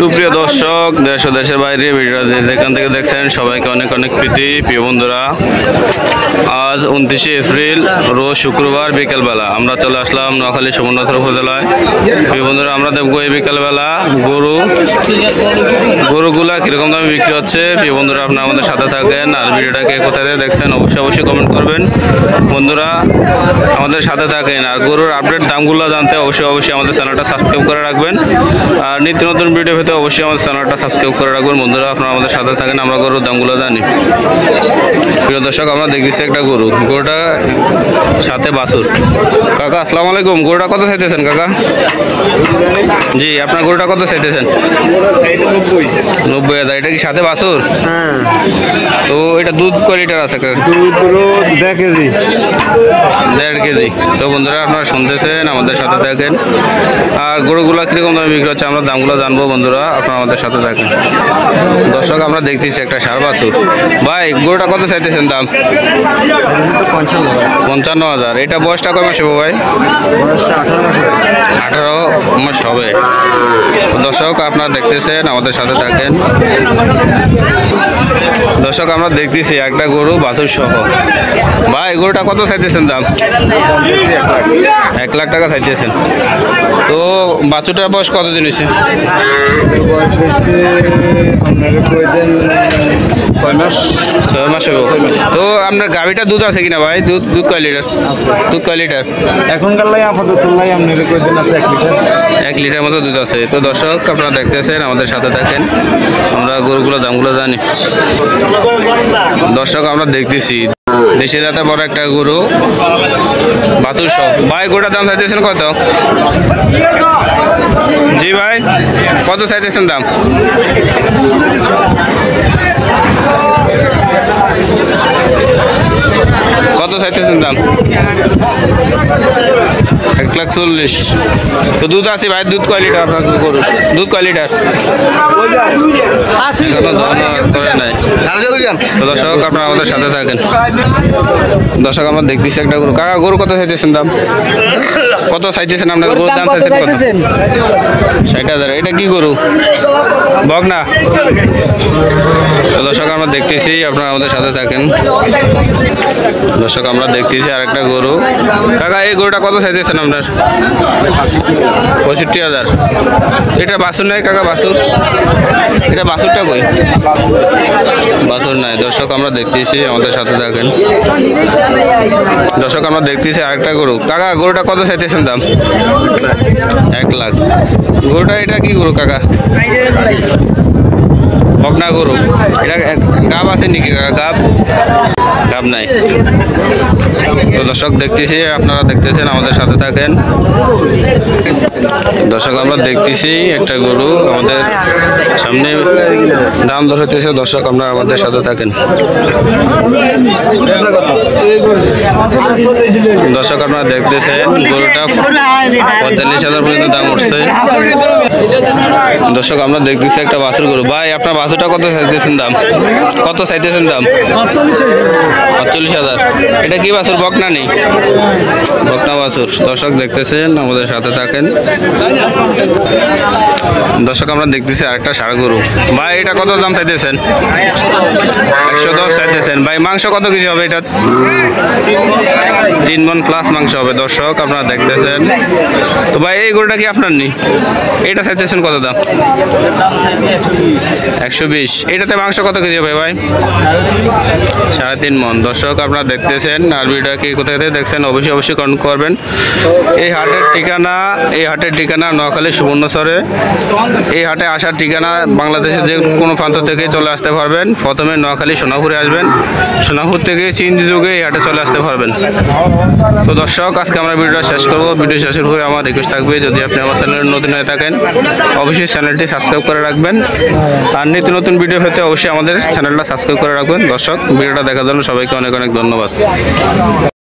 সুপ্রিয় দর্শক, দেশ ও দেশের বাইরে যেখান থেকে দেখছেন সবাইকে অনেক অনেক প্রীতি। প্রিয় বন্ধুরা, আজ 29শে এপ্রিল রোজ শুক্রবার বিকেলবেলা আমরা চলে আসলাম নোয়াখালী সুবর্ণচর উপজেলায়। প্রিয় বন্ধুরা, আমরা দেখবো এই বিকেলবেলা গরুগুলা কিরকম দামে বিক্রি হচ্ছে। প্রিয় বন্ধুরা, আপনারা আমাদের সাথে থাকেন আর ভিডিওটাকে কোথায় থেকে দেখছেন অবশ্যই কমেন্ট করবেন। বন্ধুরা আমাদের সাথে থাকেন আর গরুর আপডেট দামগুলো জানতে অবশ্যই আমাদের চ্যানেলটা সাবস্ক্রাইব করে রাখবেন। আর নিত্য নতুন ভিডিও পেতে অবশ্যই আমাদের চ্যানেলটা সাবস্ক্রাইব করে রাখবেন। বন্ধুরা আপনারা আমাদের সাথে থাকেন, আমরা গরুর দামগুলো জানি। প্রিয় দর্শক, আমরা দেখতেছি একটা গরুটা সাথে বাছুর। কাকা আসসালামু আলাইকুম, গরুটা কত চাইতেছেন কাকা? জি, আপনার গরুটা কত চাইতেছেন? 90,000। এটা কি সাথে বাছুর? হ্যাঁ। তো এটা দুধ কয় লিটার আছে কাকা? দুধ 1.5 কেজি। 1.5 কেজি। তো বন্ধুরা আপনারা শুনতেছেন, আমাদের সাথে থাকেন। আর গরুগুলা কিরকম দামে বিক্রি হচ্ছে আমরা দামগুলো জানবো। বন্ধুরা আপনারা আমাদের সাথে থাকেন। দর্শক, আমরা দেখতেছি একটা ষাঁড় বাছুর। ভাই গরুটা কত চাইতেছেন দাম? 55,000। এটা বয়সটা কয় মাস হবে ভাই? 18 মাস হবে। দর্শক আপনারা দেখতেছেন, আমাদের সাথে থাকেন। দর্শক আমরা দেখতেছি একটা গরু বাছুর সহ। ভাই গরুটা কত চাইতেছেন দাম? 1 লাখ টাকা চাইতেছেন। তো বাছুরটার বয়স কতদিন হয়েছে? 6 মাস হবে। তো আপনার গাভীটা দুধ আছে কিনা ভাই? দুধ কয় লিটার? দুধ কয় লিটার? এখনকার লাই আপাতত লাই আপনার কয়দিন আছে 1 লিটার। 1 লিটার মতো দুধ আছে। তো দর্শক আপনারা দেখতেছেন, আমাদের সাথে থাকেন, আমরা গরুগুলোর দামগুলো জানি। দর্শক আমরা দেখতেছি দেশে যাতে বড় একটা গরু বাছুর সহ। ভাই গরুটার দাম চাইতেছেন কত? জি ভাই, কত চাইতেছেন দাম? কত চাইতেছেন দাম? 1,40,000। তো দুধ আছে ভাই? দুধ কয় লিটার আপনার গরু? দুধ কয় লিটার? করে নাই। তো দর্শক আপনারা আমাদের সাথে থাকেন। দর্শক আমরা দেখতেছি একটা গরু। কাকা গরু কত চাইতেছেন দাম? কত চাইতেছেন আপনার গরুর দাম? চাইতেছেন কত? 60,000। এটা কি গরু? বকনা। তো দর্শক আমরা দেখতেছি, আপনারা আমাদের সাথে থাকেন। দর্শক আমরা দেখতেছি আরেকটা গরু। কাকা এই গরুটা কত চাইতেছেন আপনার? 65,000। এটা বাছুর নাই কাকা? বাছুর? এটা বাছুরটা কই? বাছুর নাই। দর্শক আমরা দেখতেছি, আমাদের সাথে থাকেন। দর্শক আমরা দেখতেছি আরেকটা গরু। কাকা গরুটা কত চাইতেছেন দাম? 1 লাখ। গরুটা এটা কি গরু কাকা? বকনা গরু। এটা গাব আছে নাকি কাকা? গাব নাই। তো দর্শক দেখতেছি, আপনারা দেখতেছেন, আমাদের সাথে থাকেন। দর্শক আমরা দেখতেছি একটা গরু আমাদের সামনে দাম দর হইতেছে। দর্শক আপনারা আমাদের সাথে থাকেন। দর্শক আপনারা দেখতেছেন গরুটা 45,000 পর্যন্ত দাম উঠছে। দর্শক আমরা দেখতেছি একটা বাছুর গরু। ভাই আপনার বাছুরটা কত চাইতেছেন দাম? কত চাইতেছেন দাম? 48,000। এটা কি বাছুর? বকনা নেই? বকনা বাছুর। দর্শক দেখতেছেন, আমাদের সাথে থাকেন। দর্শক আমরা দেখতেছি আরেকটা ষাঁড় গরু। ভাই এটা কত দাম চাইতেছেন? 110 চাইতেছেন। ভাই মাংস কত কেজি হবে এটা? 3 মণ প্লাস মাংস হবে। দর্শক আপনারা দেখতেছেন। তো ভাই এই গরুটা কি আপনার নেই? এটা চাইতেছেন কত দাম? 120। এটাতে মাংস কত কেজি হবে ভাই? 3.5 মণ। দর্শক আপনারা দেখতেছেন আর ভিডিওটা কি কোথা থেকে দেখছেন অবশ্যই কমেন্ট করবেন। এই হাটের ঠিকানা নোয়াখালী সুবর্ণচরে। এই হাটে আসার ঠিকানা বাংলাদেশের যে কোনো প্রান্ত থেকে চলে আসতে পারবেন। প্রথমে নোয়াখালী সোনাপুরে আসবেন, সোনাপুর থেকে চিনজি যুগে এই হাটে চলে আসতে পারবেন। তো দর্শক আজকে আমরা ভিডিওটা শেষ করব। ভিডিও শেষের পরে আমার রিকোয়েস্ট থাকবে, যদি আপনি আমার চ্যানেলে নতুন হয়ে থাকেন অবশ্যই চ্যানেলটি সাবস্ক্রাইব করে রাখবেন। আর নিত্য নতুন ভিডিও পেতে অবশ্যই আমাদের চ্যানেলটা সাবস্ক্রাইব করে রাখবেন। দর্শক ভিডিওটা দেখার জন্য সবাইকে অনেক অনেক ধন্যবাদ।